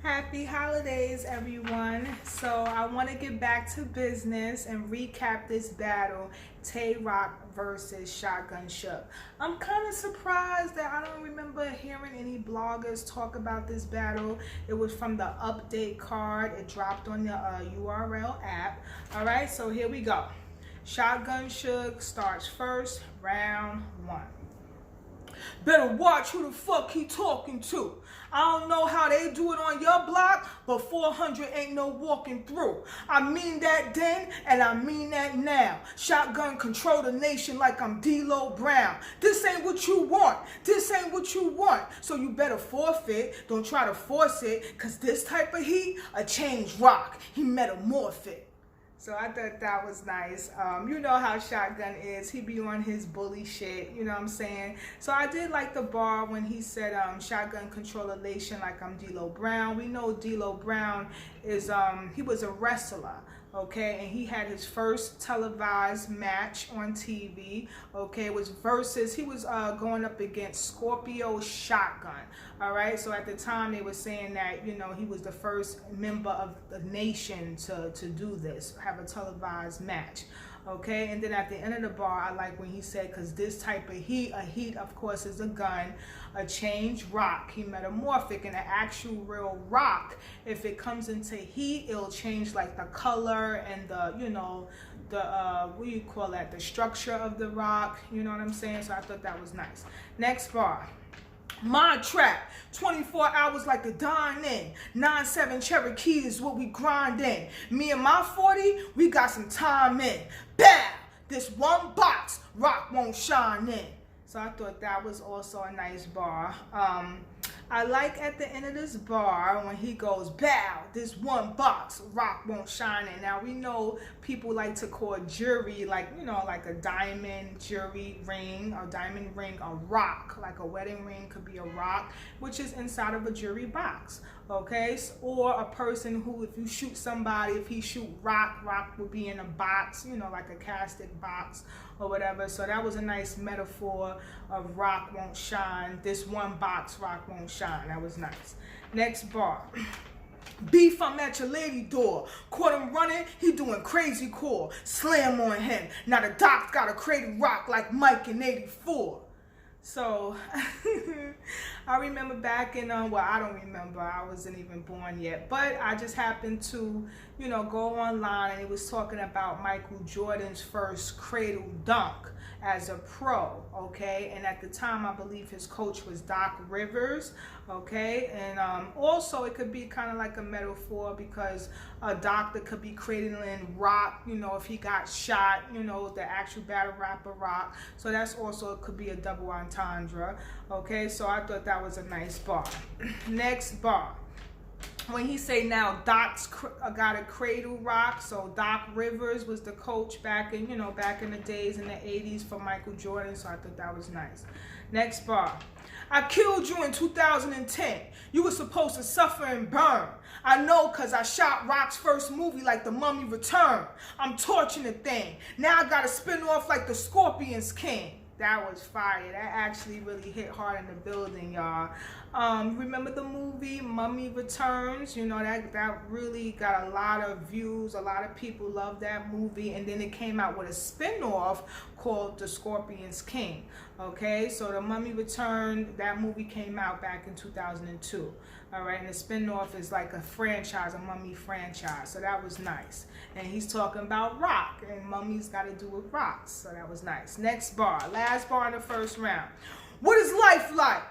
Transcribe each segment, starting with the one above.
Happy holidays, everyone. So I want to get back to business and recap this battle, TAYROC versus SHOTGUN SUGE. I'm kind of surprised that I don't remember hearing any bloggers talk about this battle. It was from the update card. It dropped on the URL app. All right, so here we go. SHOTGUN SUGE starts first, round one. Better watch who the fuck he talking to. I don't know how they do it on your block, but 400 ain't no walking through. I mean that then, and I mean that now. Shotgun control the nation like I'm D-Lo Brown. This ain't what you want. This ain't what you want. So you better forfeit. Don't try to force it, cause this type of heat, a change rock. He metamorphic. So I thought that was nice. You know how Shotgun is. He be on his bully shit, you know what I'm saying? So I did like the bar when he said Shotgun control the nation like I'm D-Lo Brown. We know D-Lo Brown is, he was a wrestler, okay? And he had his first televised match on TV, okay? It was versus, he was going up against Scorpio Shotgun, all right? So at the time they were saying that, you know, he was the first member of the nation to do this, have a televised match, okay? And then at the end of the bar, I like when he said, because this type of heat, a heat of course is a gun, a change rock, he metamorphic, and an actual real rock, if it comes into heat, it'll change like the color and the, you know, the what do you call that, the structure of the rock, you know what I'm saying? So I thought that was nice. Next bar. My trap, 24 hours like the dine in. 9-7 Cherokee is what we grind in. Me and my 40, we got some time in. Bam! This one box, rock won't shine in. So I thought that was also a nice bar. I like at the end of this bar when he goes, bow, this one box, rock won't shine in. Now we know people like to call jewelry, like, you know, like a diamond jewelry ring, a diamond ring, a rock, like a wedding ring could be a rock, which is inside of a jewelry box, okay? Or a person who, if you shoot somebody, if he shoot rock, rock would be in a box, you know, like a casted box or whatever. So that was a nice metaphor of rock won't shine. This one box, rock won't shine. That was nice. Next bar. Beef, I'm at your lady door. Caught him running, he doing crazy core. Slam on him. Now the doc got a crazy rock like Mike in 84. So, I remember back in, well, I don't remember, I wasn't even born yet, but I just happened to, you know, go online and it was talking about Michael Jordan's first cradle dunk as a pro, okay? And at the time, I believe his coach was Doc Rivers, okay? And also, it could be kind of like a metaphor because a doctor could be cradling rock, you know, if he got shot, you know, the actual battle rapper rock. So that's also, it could be a double entendre, okay? So I thought that was a nice bar. Next bar. When he say now Doc's got a cradle rock, so Doc Rivers was the coach back in, you know, back in the days in the 80s for Michael Jordan, so I thought that was nice. Next bar. I killed you in 2010. You were supposed to suffer and burn. I know cause I shot Rock's first movie like The Mummy Return. I'm torching the thing. Now I gotta spin off like the Scorpion's King. That was fire. That actually really hit hard in the building, y'all. Remember the movie Mummy Returns? You know, that really got a lot of views. A lot of people loved that movie. And then it came out with a spin-off called The Scorpion's King. Okay, so the Mummy Return, that movie came out back in 2002. All right, and the spin-off is like a franchise, a mummy franchise. So that was nice. And he's talking about rock, and mummies got to do with rocks. So that was nice. Next bar, last bar in the first round. What is life like?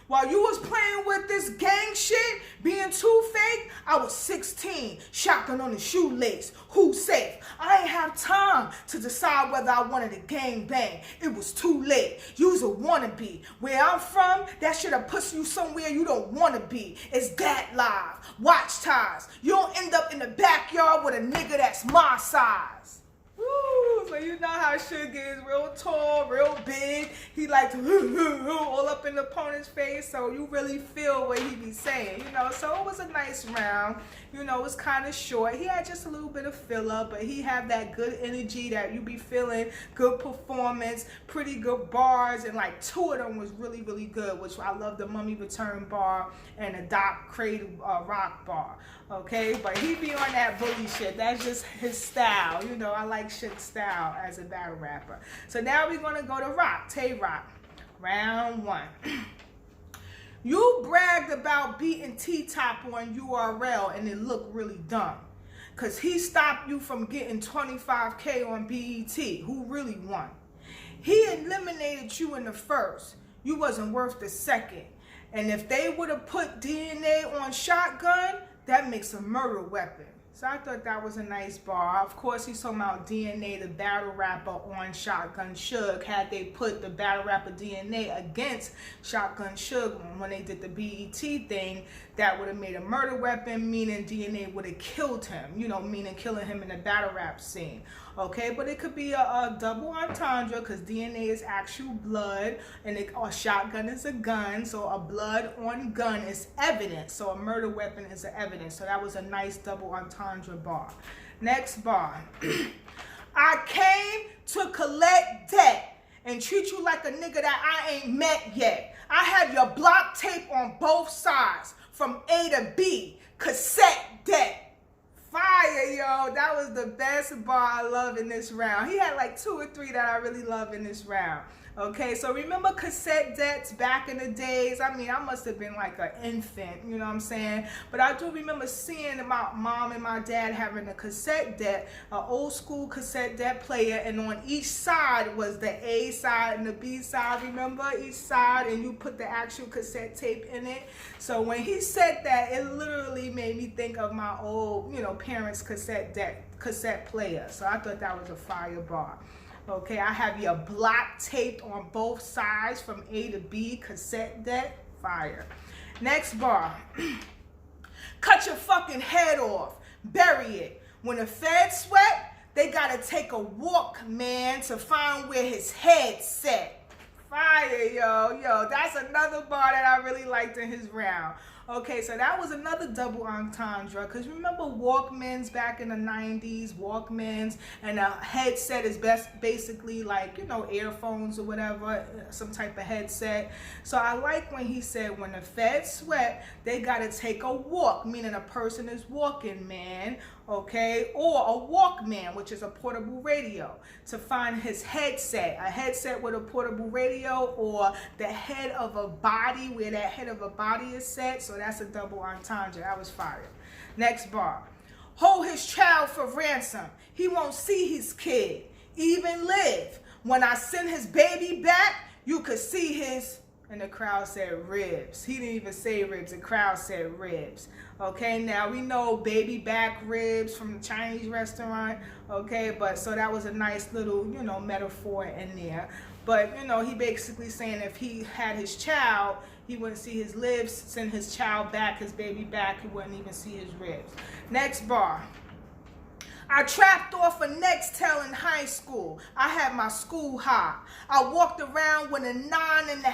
While you was playing with this gang shit, being too fake, I was 16, shotgun on the shoelace. Who's safe? I ain't have time to decide whether I wanted a gang bang. It was too late. You's a wannabe. Where I'm from, that shit have put you somewhere you don't want to be. It's that live. Watch ties. You don't end up in the backyard with a nigga that's my size. Woo! So you know how Suge is, real tall, real big. He likes all up in the opponent's face, so you really feel what he be saying, you know. So it was a nice round. You know, it was kind of short. He had just a little bit of filler, but he had that good energy that you be feeling, good performance, pretty good bars, and like 2 of them was really, really good, which I love, the Mummy Return bar and the Doc Cradle Rock bar. Okay, but he be on that bully shit. That's just his style. You know, I like Suge's style as a battle rapper. So now we're going to go to Rock, TAYROC. Round 1. You bragged about beating T-Top on URL and it looked really dumb. Because he stopped you from getting 25K on BET. Who really won? He eliminated you in the first. You wasn't worth the second. And if they would have put DNA on Shotgun, that makes a murder weapon. So I thought that was a nice bar. Of course, he's talking about DNA, the battle rapper, on Shotgun Suge. Had they put the battle rapper DNA against Shotgun Suge when they did the BET thing, that would have made a murder weapon, meaning DNA would have killed him, you know, meaning killing him in the battle rap scene. Okay, but it could be a double entendre because DNA is actual blood and a shotgun is a gun. So a blood on gun is evidence. So a murder weapon is an evidence. So that was a nice double entendre bar. Next bar. I came to collect debt and treat you like a nigga that I ain't met yet. I have your block tape on both sides from A to B. Cassette debt. Fire, yo. That was the best bar I love in this round. He had like 2 or 3 that I really love in this round. Okay, so remember cassette debts back in the days? I mean, I must have been like an infant, you know what I'm saying? But I do remember seeing my mom and my dad having a cassette deck, an old school cassette deck player, and on each side was the A side and the B side, remember? Each side, and you put the actual cassette tape in it. So when he said that, it literally made me think of my old, you know, parents' cassette player. So I thought that was a fire bar. Okay, I have your block taped on both sides from A to B, cassette deck, fire. Next bar. Cut your fucking head off, bury it. When the feds sweat, they gotta take a walk, man, to find where his head's set. Fire, yo, that's another bar that I really liked in his round. Okay, so that was another double entendre, because remember Walkmans back in the 90s, Walkmans, and a headset is basically like, you know, earphones or whatever, some type of headset. So I like when he said, when the feds sweat, they got to take a walk, meaning a person is walking, man, okay, or a Walkman, which is a portable radio, to find his headset, a headset with a portable radio, or the head of a body, where that head of a body is set. So that's a double entendre. That was fire. Next bar. Hold his child for ransom. He won't see his kid even live. When I send his baby back, you could see his, and the crowd said ribs. He didn't even say ribs. The crowd said ribs. Okay, now we know baby back ribs from the Chinese restaurant. Okay, but so that was a nice little, you know, metaphor in there. But, you know, he basically saying if he had his child, he wouldn't see his lips. Send his child back, his baby back, he wouldn't even see his ribs. Next bar. I trapped off a Nextel in high school. I had my school high. I walked around with a 9.5.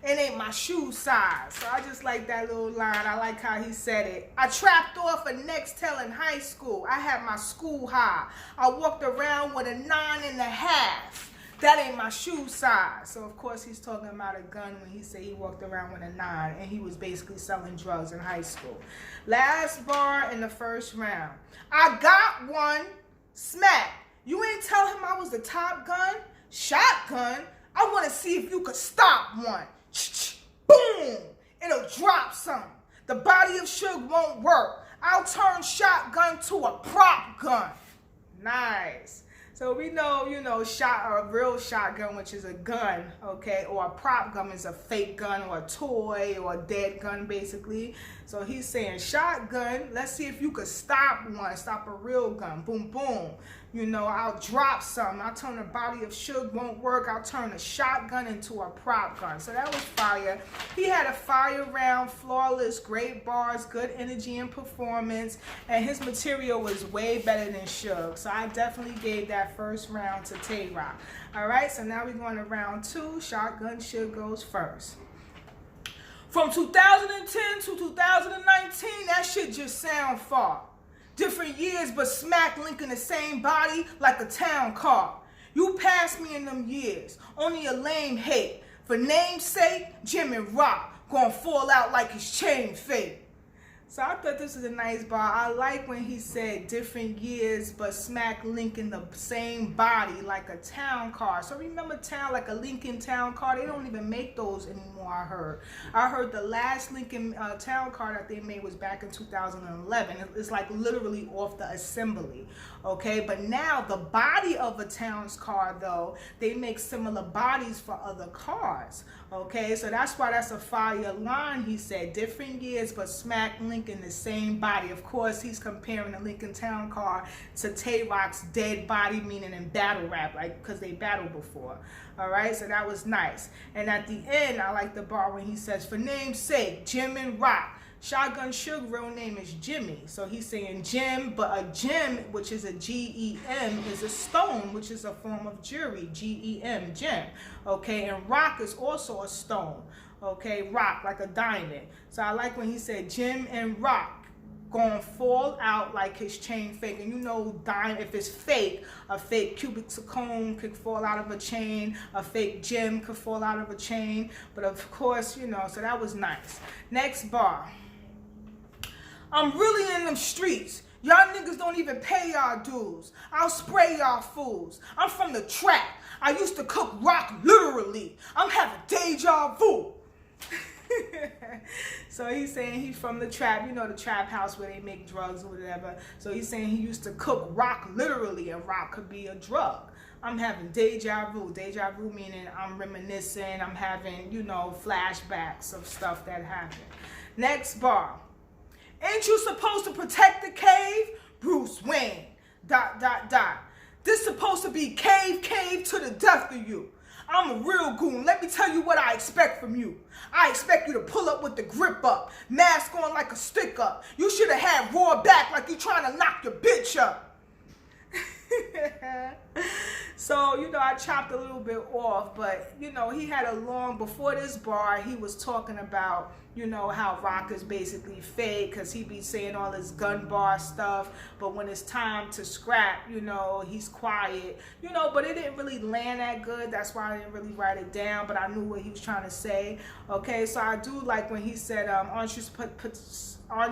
It ain't my shoe size. So I just like that little line. I like how he said it. I trapped off a Nextel in high school. I had my school high. I walked around with a 9.5. That ain't my shoe size. So of course he's talking about a gun when he said he walked around with a 9 and he was basically selling drugs in high school. Last bar in the first round. I got one. Smack. You ain't tell him I was the top gun? Shotgun? I want to see if you could stop one. Boom! It'll drop some. The body of Suge won't work. I'll turn Shotgun to a prop gun. Nice. So we know, you know, a real shotgun, which is a gun, okay, or a prop gun is a fake gun or a toy or a dead gun, basically. So he's saying shotgun, let's see if you could stop one, stop a real gun, boom, boom. You know, I'll drop some. I'll turn the body of Suge won't work. I'll turn a shotgun into a prop gun. So that was fire. He had a fire round, flawless, great bars, good energy and performance. And his material was way better than Suge. So I definitely gave that first round to TAYROC. All right, so now we're going to round 2. Shotgun Suge goes first. From 2010 to 2019, that shit just sound far. Different years, but smack linking the same body like a town car. You passed me in them years, only a lame hate. For name's sake, Jim and Rock gonna fall out like his chain fate. So I thought this was a nice bar. I like when he said different years, but smack linking the same body like a town car. So remember town, like a Lincoln town car? They don't even make those anymore, I heard. I heard the last Lincoln town car that they made was back in 2011. It's like literally off the assembly, okay? But now the body of a town's car, though, they make similar bodies for other cars, okay? So that's why that's a fire line. He said different years, but smack linking in the same body. Of course, he's comparing the Lincoln Town car to TAYROC's dead body, meaning in battle rap, like because they battled before. All right, so that was nice. And at the end, I like the bar when he says, for name's sake, Jim and Rock. Shotgun Suge real name is Jimmy. So he's saying Jim, but a gem, which is a G-E-M, is a stone, which is a form of jewelry, G-E-M, gem. Okay, and rock is also a stone. Okay, rock, like a diamond. So I like when he said Jim and Rock gonna fall out like his chain fake. And you know, diamond, if it's fake, a fake cubic zircon could fall out of a chain, a fake gem could fall out of a chain. But of course, you know, so that was nice. Next bar. I'm really in them streets. Y'all niggas don't even pay y'all dues. I'll spray y'all fools. I'm from the trap. I used to cook rock literally. I'm having deja vu. So he's saying he's from the trap, you know, the trap house where they make drugs or whatever. So he's saying he used to cook rock literally, and rock could be a drug. I'm having deja vu. Deja vu meaning I'm reminiscing, I'm having, you know, flashbacks of stuff that happened. Next bar. Ain't you supposed to protect the cave? Bruce Wayne. ... This supposed to be cave to the death of you. I'm a real goon. Let me tell you what I expect from you. I expect you to pull up with the grip up, mask on like a stick up. You should have had roar back like you trying to knock your bitch up. So, you know, I chopped a little bit off, but, you know, he had a long, before this bar, he was talking about, you know, how rock is basically fake because he be saying all this gun bar stuff, but when it's time to scrap, you know, he's quiet, you know, but it didn't really land that good. That's why I didn't really write it down, but I knew what he was trying to say. Okay, so I do like when he said, aren't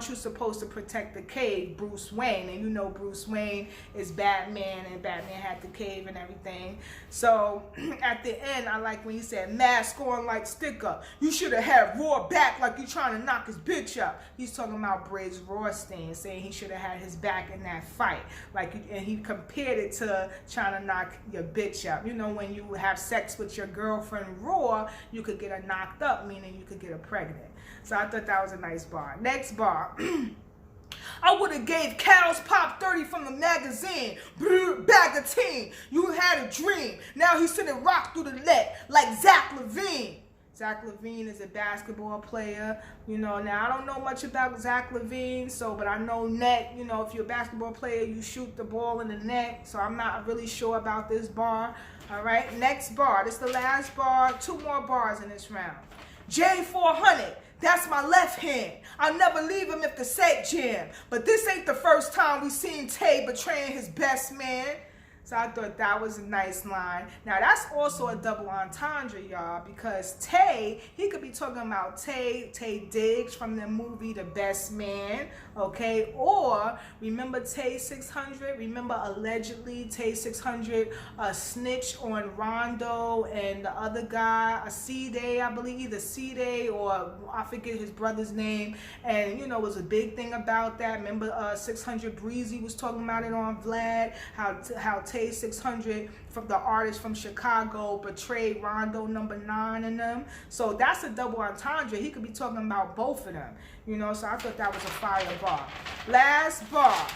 you supposed to protect the cave, Bruce Wayne? And you know Bruce Wayne is Batman, and Batman had the cave and everything. So at the end, I like when he said, mask on like stick up. You should have had roar back like you trying to knock his bitch up. He's talking about Briggs Rothstein, saying he should have had his back in that fight. Like, and he compared it to trying to knock your bitch up. You know, when you have sex with your girlfriend raw, you could get her knocked up, meaning you could get her pregnant. So I thought that was a nice bar. Next bar. I would have gave Cal's Pop 30 from the magazine. Bag of teen. You had a dream. Now he's sending rock through the net like Zach LaVine. Zach LaVine is a basketball player. You know, now I don't know much about Zach LaVine, but I know net, you know, if you're a basketball player, you shoot the ball in the net. So I'm not really sure about this bar. All right, next bar. This is the last bar. 2 more bars in this round. J400. That's my left hand. I'll never leave him if the set jam. But this ain't the first time we seen Tay betraying his best man. So I thought that was a nice line. Now that's also a double entendre, y'all, because Tay, he could be talking about Tay Diggs from the movie The Best Man, okay? Or remember Tay 600? Remember allegedly Tay 600 snitched on Rondo and the other guy, C-Day, I believe, either C-Day or I forget his brother's name. And you know, it was a big thing about that. Remember 600 Breezy was talking about it on Vlad, how Tay 600 from the artist from Chicago betrayed Rondo number 9 in them. So that's a double entendre. He could be talking about both of them, you know. So I thought that was a fire bar. Last bar.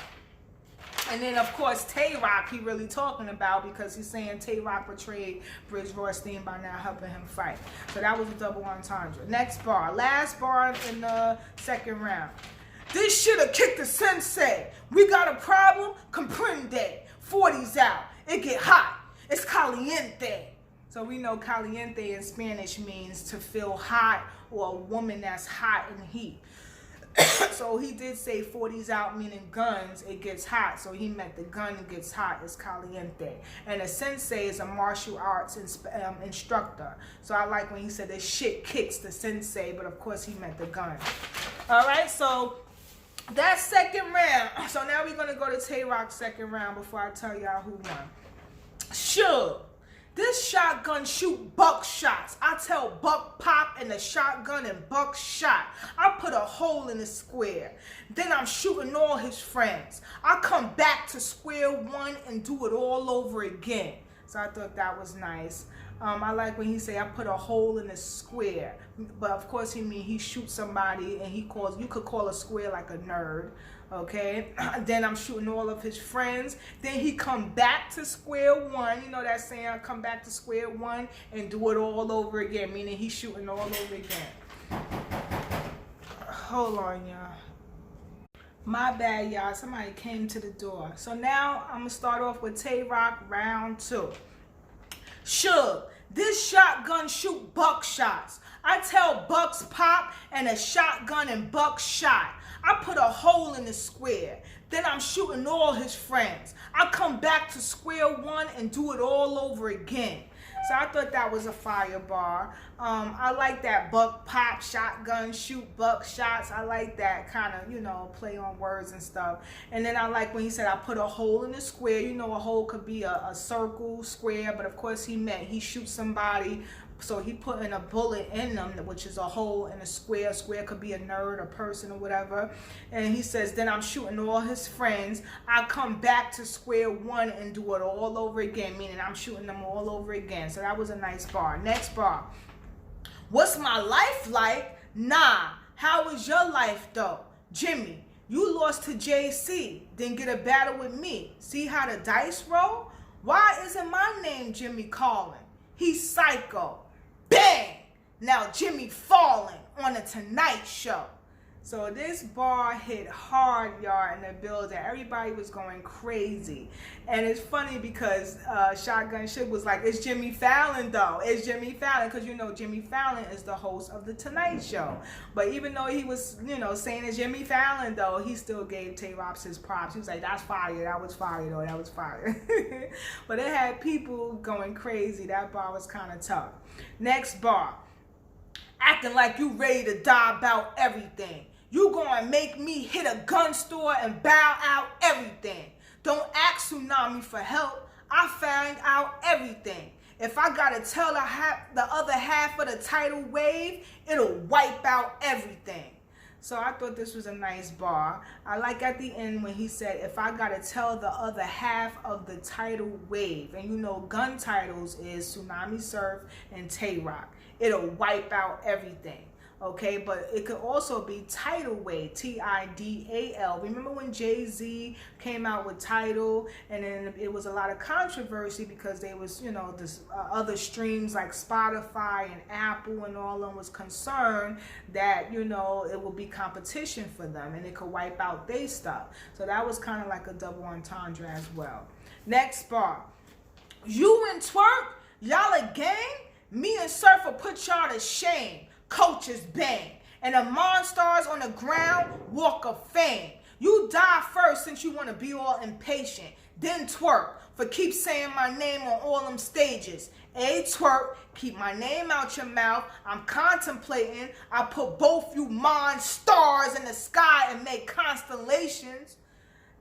And then, of course, TAYROC, he really talking about, because he's saying TAYROC betrayed Bridge Rothstein by not helping him fight. So that was a double entendre. Next bar. Last bar in the second round. This shit'll kick the sensei. We got a problem? Comprende. 40's out. It get hot. It's caliente. So we know caliente in Spanish means to feel hot, or a woman that's hot in heat. So he did say 40's out, meaning guns, it gets hot. So he meant the gun gets hot, it's caliente. And a sensei is a martial arts instructor. So I like when he said this shit kicks the sensei, but of course he meant the gun. All right, so that's second round. So now we're going to go to TAYROC's second round before I tell y'all who won. Suge. This shotgun shoot buck shots. I tell buck pop and the shotgun and buck shot. I put a hole in the square. Then I'm shooting all his friends. I come back to square one and do it all over again. So I thought that was nice. I like when he say I put a hole in the square. But of course he mean he shoots somebody, and he calls, you could call a square like a nerd. Okay, then I'm shooting all of his friends. Then he come back to square one. You know that saying, I come back to square one and do it all over again, meaning he's shooting all over again. Hold on, y'all. My bad, y'all. Somebody came to the door. So now I'm going to start off with TAYROC round 2. Suge, this shotgun shoot buck shots. I tell bucks pop and a shotgun and buck shot. I put a hole in the square. Then I'm shooting all his friends. I come back to square one and do it all over again. So I thought that was a fire bar. I like that buck pop, shotgun shoot, buck shots. I like that kind of, you know, play on words and stuff. And then I like when he said I put a hole in the square. You know, a hole could be a circle, square, but of course he meant he shoots somebody. So he put in a bullet in them, which is a hole in a square. Square could be a nerd, a person, or whatever. And he says, then I'm shooting all his friends. I come back to square one and do it all over again, meaning I'm shooting them all over again. So that was a nice bar. Next bar. What's my life like? Nah. How is your life, though? Jimmy, you lost to JC, then get a battle with me. See how the dice roll? Why isn't my name Jimmy calling? He's psycho. Bang! Now Jimmy falling on the Tonight Show. So this bar hit hard, y'all, in the building. Everybody was going crazy. And it's funny because Shotgun Suge was like, it's Jimmy Fallon, though. It's Jimmy Fallon. Because, you know, Jimmy Fallon is the host of The Tonight Show. But even though he was, you know, saying it's Jimmy Fallon, though, he still gave TAYROC his props. He was like, that's fire. That was fire, though. That was fire. But it had people going crazy. That bar was kind of tough. Next bar. Acting like you ready to die about everything. You gonna make me hit a gun store and bow out everything. Don't ask Tsunami for help. I found out everything. If I gotta tell the other half of the tidal wave, it'll wipe out everything. So I thought this was a nice bar. I like at the end when he said, if I gotta tell the other half of the tidal wave, and you know gun titles is Tsunami Surf and TAYROC. It'll wipe out everything. Okay, but it could also be Tidal Wave, Tidal. Remember when Jay-Z came out with Tidal, and then it was a lot of controversy because there was, you know, this other streams like Spotify and Apple and all of them was concerned that, you know, it would be competition for them and it could wipe out their stuff. So that was kind of like a double entendre as well. Next bar. You and Twerk, y'all a gang? Me and Surfer put y'all to shame. Coaches bang, and the Monstars on the ground walk of fame. You die first since you want to be all impatient. Then Twerk for keep saying my name on all them stages. Hey Twerk, keep my name out your mouth. I'm contemplating. I put both you Monstars in the sky and make constellations.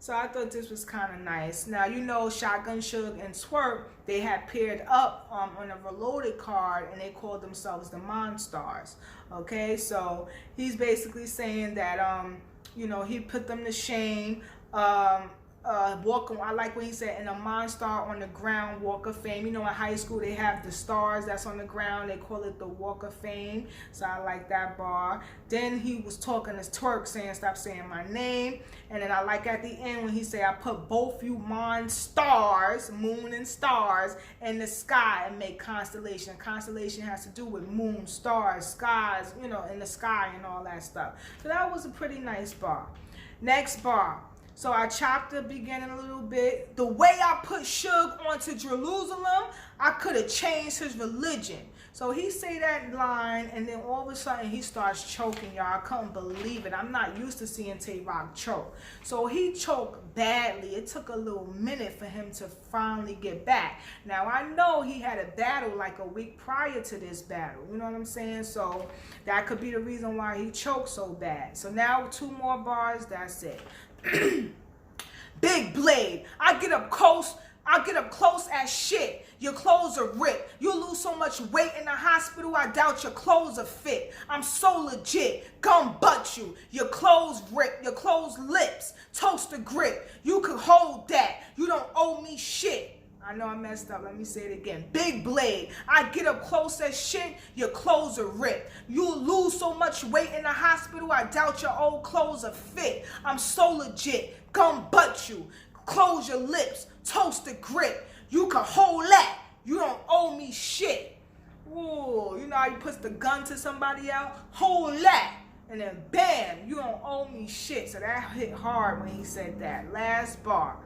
So I thought this was kind of nice. Now, you know, Shotgun Suge and Twerk, they had paired up on a Reloaded card, and they called themselves the Monstars. Okay, so he's basically saying that, you know, he put them to shame. walk. I like when he said, in a Monstar on the ground, Walk of Fame. You know, in high school they have the stars that's on the ground. They call it the Walk of Fame. So I like that bar. Then he was talking to Twerk, saying, stop saying my name. And then I like at the end when he said, I put both you Monstars, moon and stars, in the sky and make constellation. Constellation has to do with moon, stars, skies, you know, in the sky and all that stuff. So that was a pretty nice bar. Next bar. So I chopped the beginning a little bit. The way I put Suge onto Jerusalem, I could have changed his religion. So he say that line, and then all of a sudden he starts choking, y'all. I couldn't believe it. I'm not used to seeing TAYROC choke. So he choked badly. It took a little minute for him to finally get back. Now, I know he had a battle like a week prior to this battle. You know what I'm saying? So that could be the reason why he choked so bad. So now 2 more bars, that's it. Big blade. I get up close as shit. Your clothes are ripped. You lose so much weight in the hospital, I doubt your clothes are fit. I'm so legit. Gun butt you. Your clothes ripped. Your clothes lips. Toaster grip. You could hold that. You don't owe me shit. I know I messed up. Let me say it again. Big blade. I get up close as shit. Your clothes are ripped. You lose so much weight in the hospital, I doubt your old clothes are fit. I'm so legit. Gun butt you. Close your lips. Toaster grip. You can hold that. You don't owe me shit. Ooh, you know how you put the gun to somebody else? Hold that. And then bam, you don't owe me shit. So that hit hard when he said that. Last bar.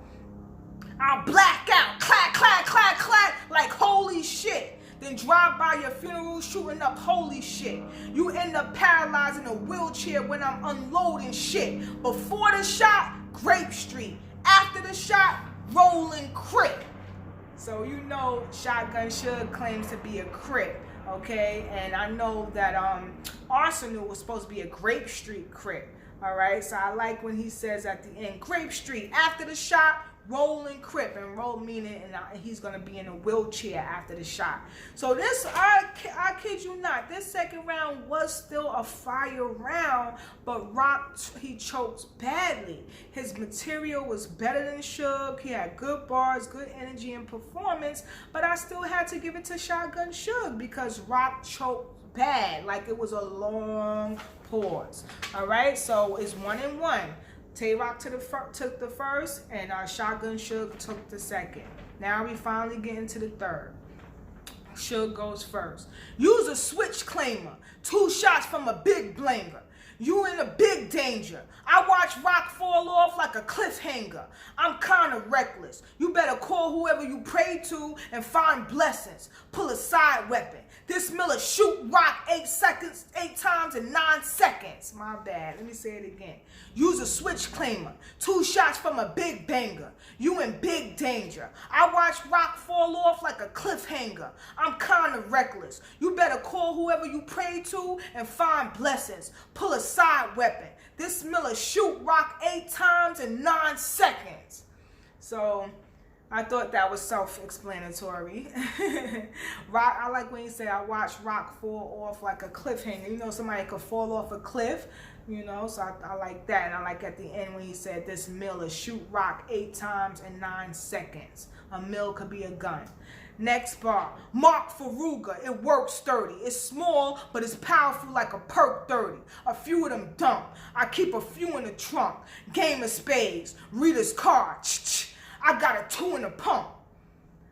I'll black out. Clack, clack, clack, clack. Like holy shit. Then drive by your funeral shooting up holy shit. You end up paralyzed in a wheelchair when I'm unloading shit. Before the shot, Grape Street. After the shot, rolling Crip. So you know Shotgun Suge claims to be a Crip, okay? And I know that Arsenal was supposed to be a Grape Street Crip, all right? So I like when he says at the end, Grape Street, after the shot, rolling Crip, and roll meaning and he's gonna be in a wheelchair after the shot. So this, I kid you not, this second round was still a fire round, but Rock, he choked badly. His material was better than Suge. He had good bars, good energy and performance, but I still had to give it to Shotgun Suge because Rock choked bad, like it was a long pause. All right, so it's 1-1. TAYROC took the first, and Shotgun Suge took the second. Now we finally get into the third. Suge goes first. Use a switch claimer. 2 shots from a big blanger. You in a big danger. I watch Rock fall off like a cliffhanger. I'm kinda reckless. You better call whoever you pray to and find blessings. Pull a side weapon. This Miller shoot Rock 8 times in 9 seconds. My bad. Let me say it again. Use a switch claimer. 2 shots from a big banger. You in big danger. I watch Rock fall off like a cliffhanger. I'm kinda reckless. You better call whoever you pray to and find blessings. Pull a side weapon. This Miller shoot Rock 8 times in 9 seconds. So I thought that was self-explanatory. Rock, I like when you say I watched Rock fall off like a cliffhanger. You know, somebody could fall off a cliff, you know, so I like that. And I like at the end when he said this Miller shoot Rock 8 times in 9 seconds. A mill could be a gun. Next bar, Mark Faruga, it works sturdy. It's small, but it's powerful like a perk 30. A few of them dump. I keep a few in the trunk. Game of spades, Rita's card. I got a 2 in the pump.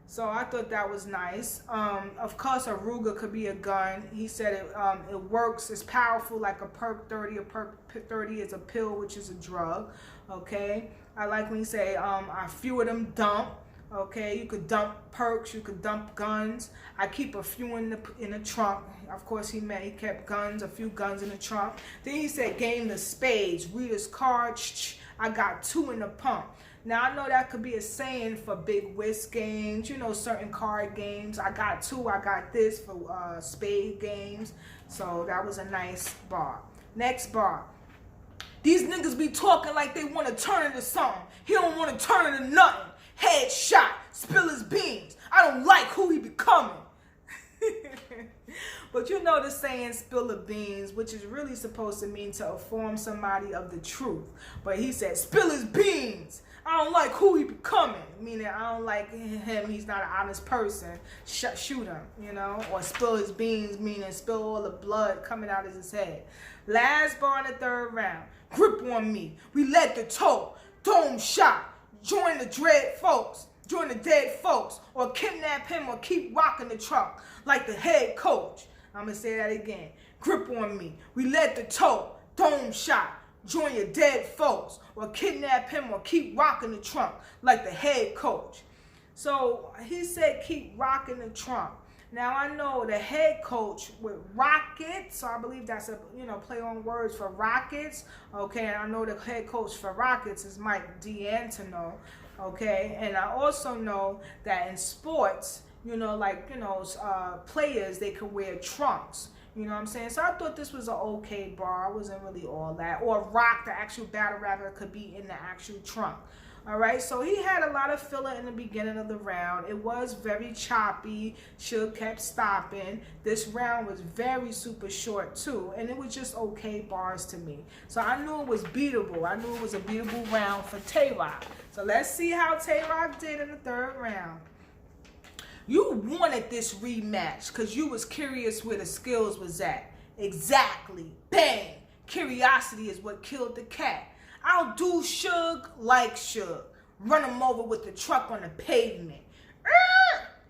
So I thought that was nice. Of course, a Ruger could be a gun. He said it works. It's powerful like a perk 30. A perk 30 is a pill, which is a drug. Okay. I like when you say a few of them dump. Okay, you could dump perks, you could dump guns. I keep a few in the trunk. Of course, he kept guns, a few guns in the trunk. Then he said game the spades, Rita's card. I got 2 in the pump. Now I know that could be a saying for big whist games, you know, certain card games. I got 2, I got this for spade games. So that was a nice bar. Next bar. These niggas be talking like they want to turn into something. He don't want to turn into nothing. Headshot, spill his beans. I don't like who he becoming. But you know the saying, spill the beans, which is really supposed to mean to inform somebody of the truth. But he said, spill his beans. I don't like who he becoming. Meaning, I don't like him. He's not an honest person. Shoot him, you know. Or spill his beans, meaning spill all the blood coming out of his head. Last bar in the third round. Grip on me. We led the toe. Dome shot. Join the dead folks. Join the dead folks. Or kidnap him or keep rocking the truck like the head coach. I'm going to say that again. Grip on me. We led the toe. Dome shot. Join your dead folks, or kidnap him, or keep rocking the trunk like the head coach. So he said keep rocking the trunk. Now I know the head coach with Rockets, so I believe that's a play on words for Rockets. Okay, and I know the head coach for Rockets is Mike D'Antino. Okay, and I also know that in sports, players, they could wear trunks. You know what I'm saying? So I thought this was an okay bar. I wasn't really all that. Or Rock, the actual battle rapper, could be in the actual trunk. All right, so he had a lot of filler in the beginning of the round. It was very choppy. Suge kept stopping. This round was very super short too, and it was just okay bars to me. So I knew it was beatable. I knew it was a beatable round for TAYROC. So let's see how TAYROC did in the third round. You wanted this rematch because you was curious where the skills was at. Exactly. Bang. Curiosity is what killed the cat. I'll do Suge like Suge. Run him over with the truck on the pavement.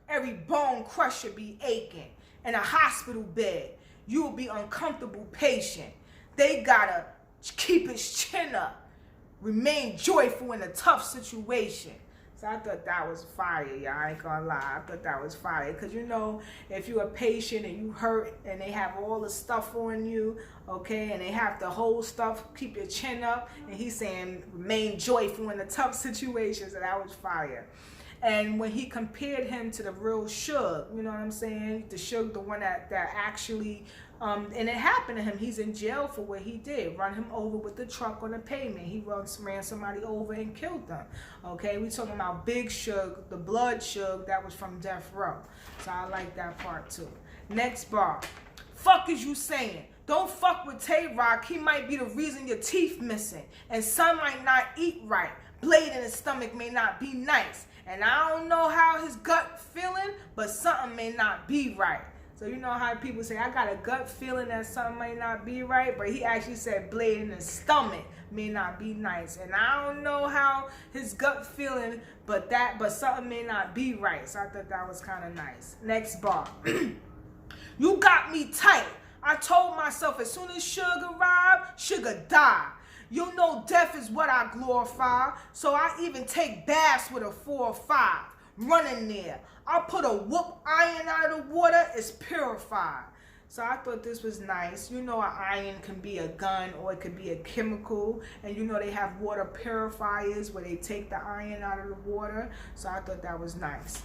Every bone crusher be aching. In a hospital bed, you will be uncomfortable patient. They gotta keep his chin up. Remain joyful in a tough situation. So I thought that was fire, y'all. I ain't gonna lie. I thought that was fire. Because, if you're a patient and you hurt and they have all the stuff on you, okay, and they have the whole stuff, keep your chin up, and he's saying remain joyful in the tough situations, and that was fire. And when he compared him to the real Suge, you know what I'm saying? The Suge, the one that actually, and it happened to him. He's in jail for what he did. Run him over with the truck on the pavement. He ran somebody over and killed them. Okay, we talking about Big Suge, the blood Suge that was from Death Row. So I like that part too. Next bar. Fuck is you saying? Don't fuck with TAYROC. He might be the reason your teeth missing. And some might not eat right. Blade in his stomach may not be nice. And I don't know how his gut feeling, but something may not be right. So you know how people say, I got a gut feeling that something may not be right, but he actually said blade in his stomach may not be nice. And I don't know how his gut feeling, but something may not be right. So I thought that was kind of nice. Next bar. You got me tight. I told myself as soon as Suge arrived, Suge die. You know death is what I glorify, so I even take baths with a 4 or 5. Running there. I'll put a whoop iron out of the water, it's purified. So I thought this was nice. You know, an iron can be a gun or it could be a chemical. And you know they have water purifiers where they take the iron out of the water. So I thought that was nice.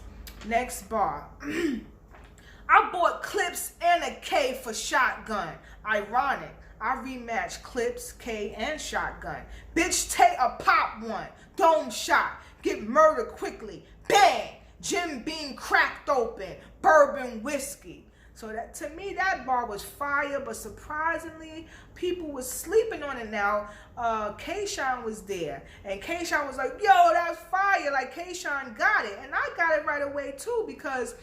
Next bar. I bought clips and a K for shotgun. Ironic. I rematched clips, K, and shotgun. Bitch, take a pop one. Dome shot. Get murdered quickly. Bang! Jim Beam cracked open. Bourbon whiskey. So that, to me, that bar was fire, but surprisingly, people was sleeping on it now. K-Shine was there, and K-Shine was like, yo, that's fire. Like, K-Shine got it, and I got it right away, too, because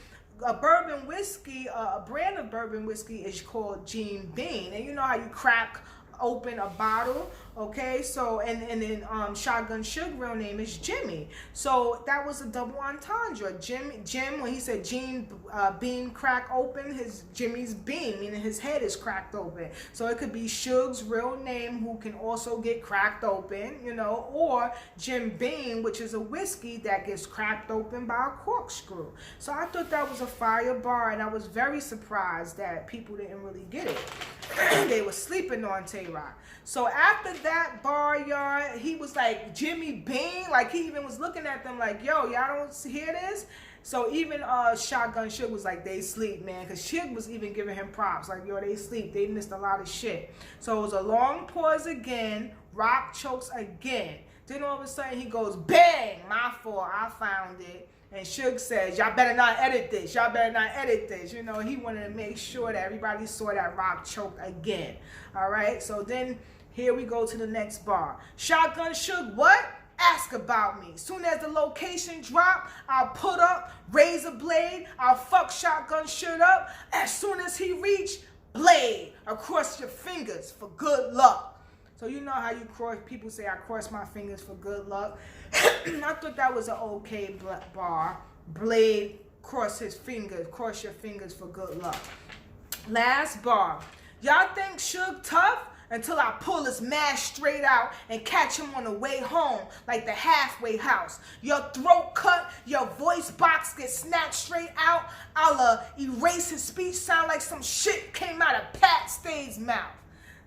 a bourbon whiskey, a brand of bourbon whiskey is called Jim Beam, and you know how you crack open a bottle, okay? So and then Shotgun Suge real name is Jimmy, so that was a double entendre. Jim when he said Jim Beam crack open, his Jimmy's beam, meaning his head is cracked open. So it could be Suge's real name, who can also get cracked open, you know, or Jim Beam, which is a whiskey that gets cracked open by a corkscrew. So I thought that was a fire bar, and I was very surprised that people didn't really get it. They were sleeping on TAYROC. So after that bar, y'all, he was like, Jimmy Beam, like he even was looking at them like, yo, y'all don't hear this? So even Shotgun Suge was like, they sleep, man, because Suge was even giving him props, like, yo, they sleep, they missed a lot of shit. So it was a long pause again, Rock chokes again. Then all of a sudden he goes, bang, my fault, I found it. And Suge says, y'all better not edit this. Y'all better not edit this. You know, he wanted to make sure that everybody saw that Rock choked again. All right. So then here we go to the next bar. Shotgun Suge, what? Ask about me. Soon as the location drop, I'll put up razor blade. I'll fuck Shotgun Suge up. As soon as he reach, blade across your fingers for good luck. So you know how you cross, people say I cross my fingers for good luck. I thought that was an okay bar. Blade, cross his fingers, cross your fingers for good luck. Last bar. Y'all think Suge tough? Until I pull his mask straight out and catch him on the way home like the halfway house. Your throat cut, your voice box gets snatched straight out. I'll erase his speech, sound like some shit came out of Pat Stay's mouth.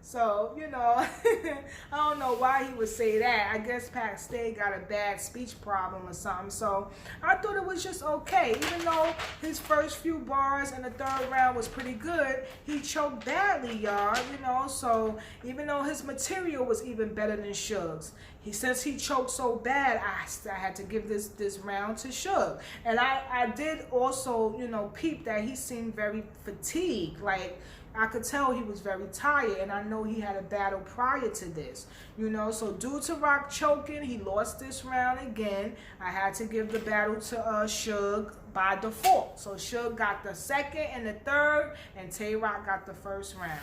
So, you know, I don't know why he would say that. I guess Pat Stay got a bad speech problem or something. So I thought it was just okay. Even though his first few bars in the third round was pretty good, he choked badly, y'all. You know, so even though his material was even better than Suge's, since he choked so bad, I had to give this round to Suge. And I did also, you know, peep that he seemed very fatigued. Like, I could tell he was very tired, and I know he had a battle prior to this, you know. So due to Rock choking, he lost this round again. I had to give the battle to Suge by default. So Suge got the second and the third, and TAYROC got the first round.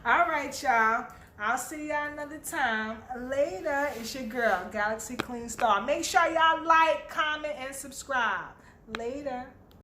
All right, y'all. I'll see y'all another time. Later. It's your girl, Galaxy Clean Star. Make sure y'all like, comment, and subscribe. Later.